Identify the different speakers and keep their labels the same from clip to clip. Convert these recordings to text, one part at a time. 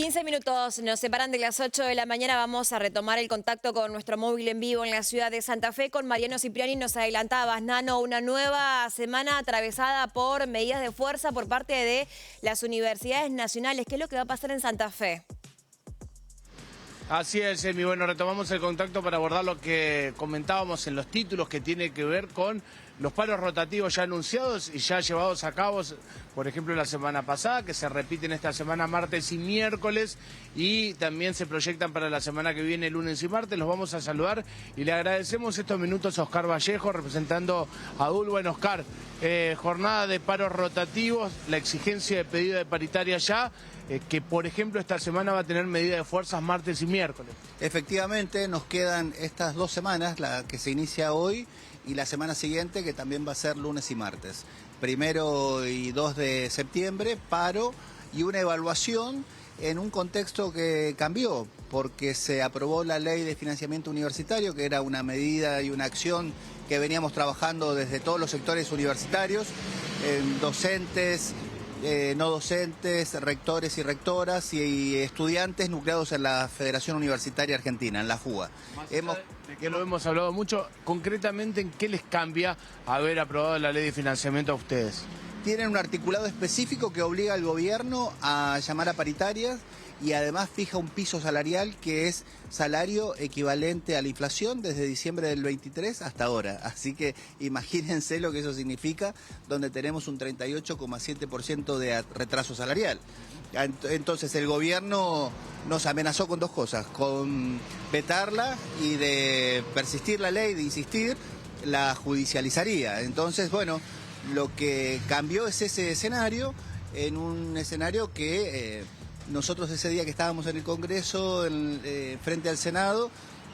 Speaker 1: 15 minutos nos separan de las 8 de la mañana. Vamos a retomar el contacto con nuestro móvil en vivo en la ciudad de Santa Fe. Con Mariano Cipriani nos adelantabas, Nano, una nueva semana atravesada por medidas de fuerza por parte de las universidades nacionales. ¿Qué es lo que va a pasar en Santa Fe?
Speaker 2: Así es, Emi. Bueno, retomamos el contacto para abordar lo que comentábamos en los títulos, que tiene que ver con los paros rotativos ya anunciados y ya llevados a cabo, por ejemplo, la semana pasada, que se repiten esta semana martes y miércoles, y también se proyectan para la semana que viene, lunes y martes. Los vamos a saludar y le agradecemos estos minutos a Oscar Vallejo, representando a DUL. Bueno, Oscar, jornada de paros rotativos, la exigencia de pedido de paritaria ya, que por ejemplo esta semana va a tener medida de fuerzas martes y miércoles.
Speaker 3: Efectivamente, nos quedan estas 2 semanas, la que se inicia hoy y la semana siguiente, que también va a ser lunes y martes. 1 y 2 de septiembre, paro y una evaluación en un contexto que cambió, porque se aprobó la ley de financiamiento universitario, que era una medida y una acción que veníamos trabajando desde todos los sectores universitarios, docentes, no docentes, rectores y rectoras y estudiantes nucleados en la Federación Universitaria Argentina, en la FUA.
Speaker 2: De que lo hemos hablado mucho, concretamente, ¿en qué les cambia haber aprobado la ley de financiamiento a ustedes?
Speaker 3: Tienen un articulado específico que obliga al gobierno a llamar a paritarias y además fija un piso salarial que es salario equivalente a la inflación desde diciembre del 23 hasta ahora. Así que imagínense lo que eso significa, donde tenemos un 38,7% de retraso salarial. Entonces el gobierno nos amenazó con 2 cosas, con vetarla y de persistir la ley, de insistir, la judicializaría. Entonces, bueno, lo que cambió es ese escenario, en un escenario que nosotros ese día que estábamos en el Congreso, frente al Senado,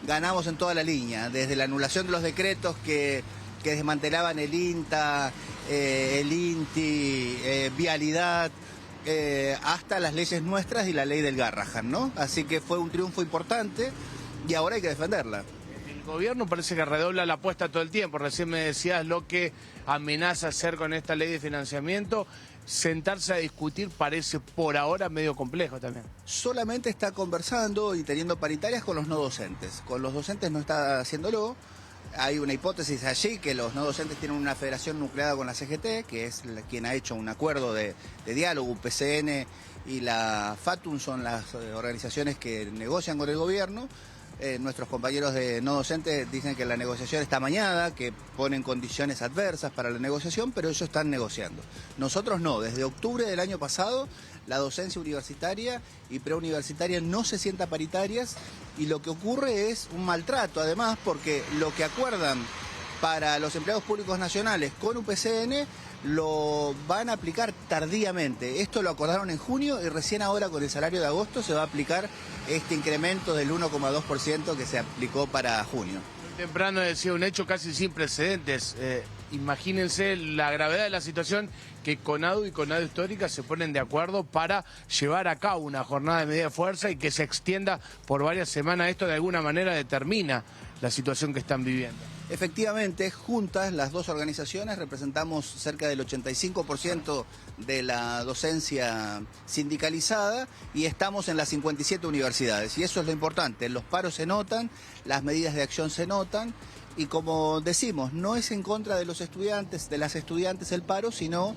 Speaker 3: ganamos en toda la línea, desde la anulación de los decretos que desmantelaban el INTA, el INTI, vialidad, hasta las leyes nuestras y la ley del Garrahan, ¿no? Así que fue un triunfo importante y ahora hay que defenderla.
Speaker 2: El gobierno parece que redobla la apuesta todo el tiempo. Recién me decías lo que amenaza hacer con esta ley de financiamiento. Sentarse a discutir parece por ahora medio complejo también.
Speaker 3: Solamente está conversando y teniendo paritarias con los no docentes. Con los docentes no está haciéndolo. Hay una hipótesis allí que los no docentes tienen una federación nucleada con la CGT, que es quien ha hecho un acuerdo de diálogo. UPCN y la FATUN son las organizaciones que negocian con el gobierno. Nuestros compañeros de no docentes dicen que la negociación está amañada, que ponen condiciones adversas para la negociación, pero ellos están negociando. Nosotros no. Desde octubre del año pasado, la docencia universitaria y preuniversitaria no se sienta paritarias, y lo que ocurre es un maltrato, además, porque lo que acuerdan para los empleados públicos nacionales con UPCN lo van a aplicar tardíamente. Esto lo acordaron en junio y recién ahora con el salario de agosto se va a aplicar este incremento del 1,2% que se aplicó para junio.
Speaker 2: Temprano decía un hecho casi sin precedentes. Imagínense la gravedad de la situación, que CONADU y CONADU Histórica se ponen de acuerdo para llevar a cabo una jornada de medida de fuerza y que se extienda por varias semanas. Esto de alguna manera determina la situación que están viviendo.
Speaker 3: Efectivamente, juntas las 2 organizaciones representamos cerca del 85% de la docencia sindicalizada y estamos en las 57 universidades. Y eso es lo importante, los paros se notan, las medidas de acción se notan y, como decimos, no es en contra de los estudiantes, de las estudiantes el paro, sino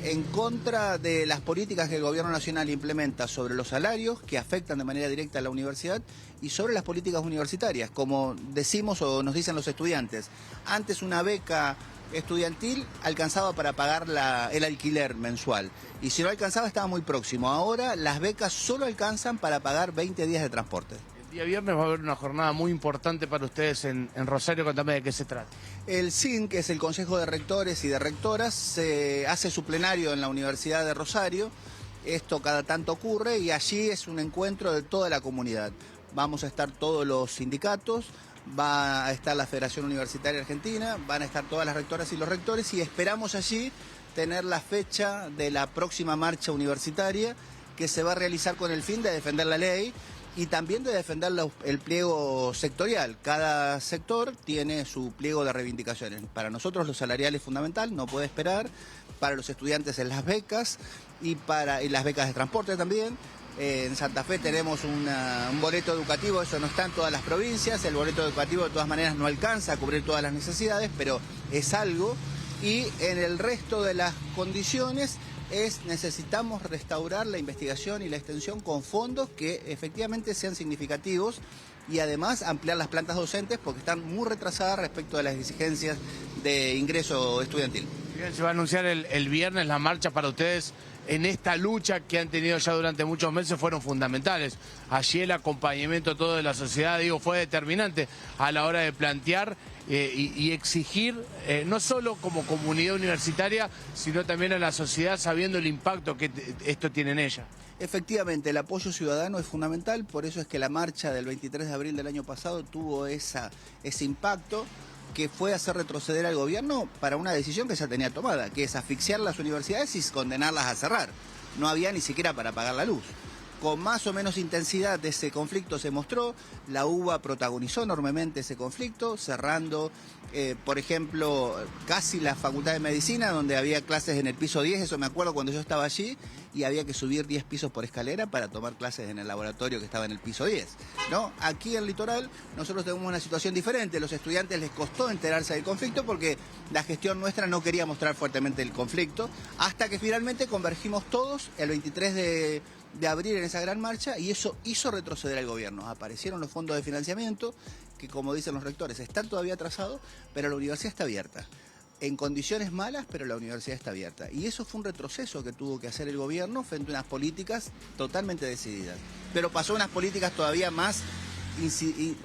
Speaker 3: en contra de las políticas que el gobierno nacional implementa sobre los salarios, que afectan de manera directa a la universidad, y sobre las políticas universitarias. Como decimos o nos dicen los estudiantes, antes una beca estudiantil alcanzaba para pagar el alquiler mensual, y si no alcanzaba estaba muy próximo. Ahora las becas solo alcanzan para pagar 20 días de transporte.
Speaker 2: El día viernes va a haber una jornada muy importante para ustedes en Rosario. Contame de qué se trata.
Speaker 3: El CIN, que es el Consejo de Rectores y de Rectoras, se hace su plenario en la Universidad de Rosario. Esto cada tanto ocurre y allí es un encuentro de toda la comunidad. Vamos a estar todos los sindicatos, va a estar la Federación Universitaria Argentina, van a estar todas las rectoras y los rectores, y esperamos allí tener la fecha de la próxima marcha universitaria, que se va a realizar con el fin de defender la ley y también de defender el pliego sectorial. Cada sector tiene su pliego de reivindicaciones. Para nosotros lo salarial es fundamental, no puede esperar. Para los estudiantes en las becas y las becas de transporte también. En Santa Fe tenemos un boleto educativo, eso no está en todas las provincias, el boleto educativo de todas maneras no alcanza a cubrir todas las necesidades, pero es algo. Y en el resto de las condiciones necesitamos restaurar la investigación y la extensión con fondos que efectivamente sean significativos y además ampliar las plantas docentes porque están muy retrasadas respecto de las exigencias de ingreso estudiantil.
Speaker 2: Bien, se va a anunciar el viernes la marcha para ustedes. En esta lucha que han tenido ya durante muchos meses fueron fundamentales. Allí el acompañamiento todo de la sociedad, digo, fue determinante a la hora de plantear y exigir, no solo como comunidad universitaria, sino también a la sociedad sabiendo el impacto que esto tiene en ella.
Speaker 3: Efectivamente, el apoyo ciudadano es fundamental, por eso es que la marcha del 23 de abril del año pasado tuvo ese impacto, que fue hacer retroceder al gobierno para una decisión que ya tenía tomada, que es asfixiar las universidades y condenarlas a cerrar. No había ni siquiera para pagar la luz. Con más o menos intensidad ese conflicto se mostró, la UBA protagonizó enormemente ese conflicto, cerrando, por ejemplo, casi la Facultad de Medicina, donde había clases en el piso 10, eso me acuerdo cuando yo estaba allí, y había que subir 10 pisos por escalera para tomar clases en el laboratorio que estaba en el piso 10, ¿no? Aquí en el litoral nosotros tenemos una situación diferente, los estudiantes les costó enterarse del conflicto porque la gestión nuestra no quería mostrar fuertemente el conflicto, hasta que finalmente convergimos todos el 23 de abril en esa gran marcha y eso hizo retroceder al gobierno. Aparecieron los fondos de financiamiento que, como dicen los rectores, están todavía atrasados, pero la universidad está abierta. En condiciones malas, pero la universidad está abierta. Y eso fue un retroceso que tuvo que hacer el gobierno frente a unas políticas totalmente decididas. Pero pasó unas políticas todavía más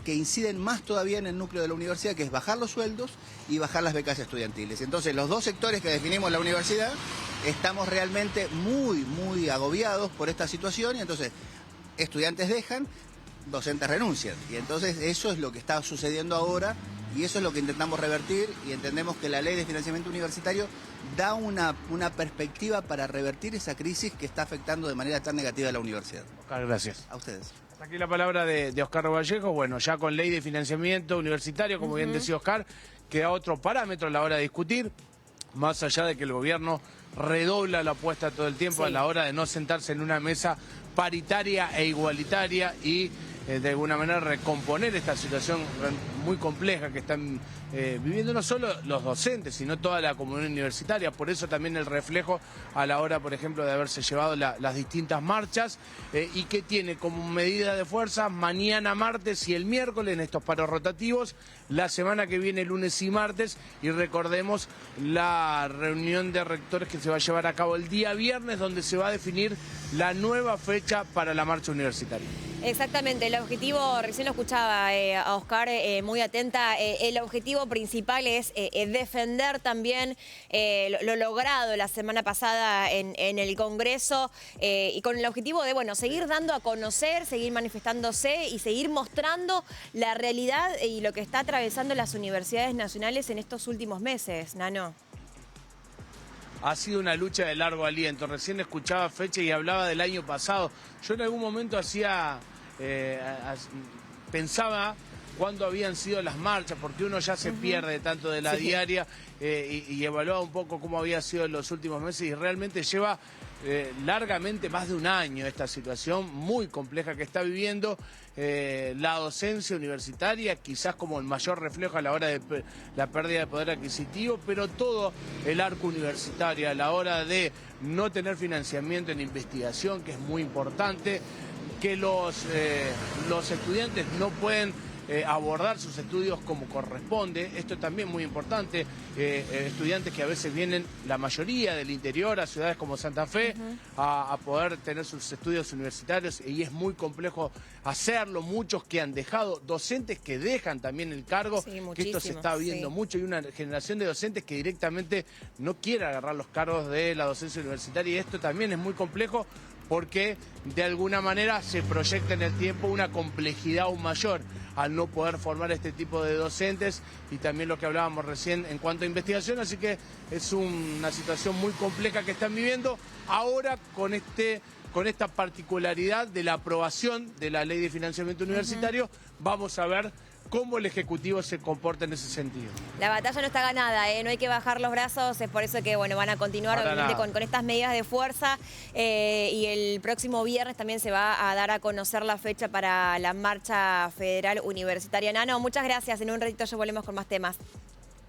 Speaker 3: que inciden más todavía en el núcleo de la universidad, que es bajar los sueldos y bajar las becas estudiantiles. Entonces, los dos sectores que definimos la universidad estamos realmente muy agobiados por esta situación y entonces estudiantes dejan, docentes renuncian. Y entonces eso es lo que está sucediendo ahora y eso es lo que intentamos revertir y entendemos que la ley de financiamiento universitario da una perspectiva para revertir esa crisis que está afectando de manera tan negativa a la universidad.
Speaker 2: Oscar, gracias.
Speaker 3: A ustedes.
Speaker 2: Aquí la palabra de Oscar Vallejo. Bueno, ya con ley de financiamiento universitario, como bien decía Oscar, queda otro parámetro a la hora de discutir, más allá de que el gobierno redobla la apuesta todo el tiempo a la hora de no sentarse en una mesa paritaria e igualitaria y de alguna manera recomponer esta situación muy compleja que están viviendo no solo los docentes, sino toda la comunidad universitaria. Por eso también el reflejo a la hora, por ejemplo, de haberse llevado las distintas marchas y que tiene como medida de fuerza mañana martes y el miércoles en estos paros rotativos, la semana que viene lunes y martes, y recordemos la reunión de rectores que se va a llevar a cabo el día viernes, donde se va a definir la nueva fecha para la marcha universitaria.
Speaker 1: Exactamente, el objetivo, recién lo escuchaba a Oscar muy atenta, el objetivo principal es defender también lo logrado la semana pasada en el Congreso y con el objetivo de, bueno, seguir dando a conocer, seguir manifestándose y seguir mostrando la realidad y lo que está atravesando las universidades nacionales en estos últimos meses, Nano.
Speaker 2: Ha sido una lucha de largo aliento. Recién escuchaba fecha y hablaba del año pasado. Yo en algún momento pensaba cuándo habían sido las marchas, porque uno ya se pierde tanto de la diaria y evaluaba un poco cómo había sido en los últimos meses y realmente lleva largamente más de un año esta situación muy compleja que está viviendo la docencia universitaria, quizás como el mayor reflejo a la hora de la pérdida de poder adquisitivo, pero todo el arco universitario a la hora de no tener financiamiento en investigación, que es muy importante, que los estudiantes no pueden abordar sus estudios como corresponde. Esto también es muy importante. Estudiantes que a veces vienen, la mayoría del interior, a ciudades como Santa Fe, a poder tener sus estudios universitarios y es muy complejo hacerlo. Muchos que han dejado, docentes que dejan también el cargo, que esto se está viendo mucho. Y una generación de docentes que directamente no quiere agarrar los cargos de la docencia universitaria y esto también es muy complejo porque de alguna manera se proyecta en el tiempo una complejidad aún mayor al no poder formar este tipo de docentes y también lo que hablábamos recién en cuanto a investigación, así que es una situación muy compleja que están viviendo ahora con esta particularidad de la aprobación de la ley de financiamiento universitario. Vamos a ver cómo el Ejecutivo se comporta en ese sentido.
Speaker 1: La batalla no está ganada, no hay que bajar los brazos, es por eso que bueno, van a continuar
Speaker 2: Para
Speaker 1: obviamente
Speaker 2: nada.
Speaker 1: con estas medidas de fuerza y el próximo viernes también se va a dar a conocer la fecha para la marcha federal universitaria. Nano, muchas gracias, en un ratito ya volvemos con más temas.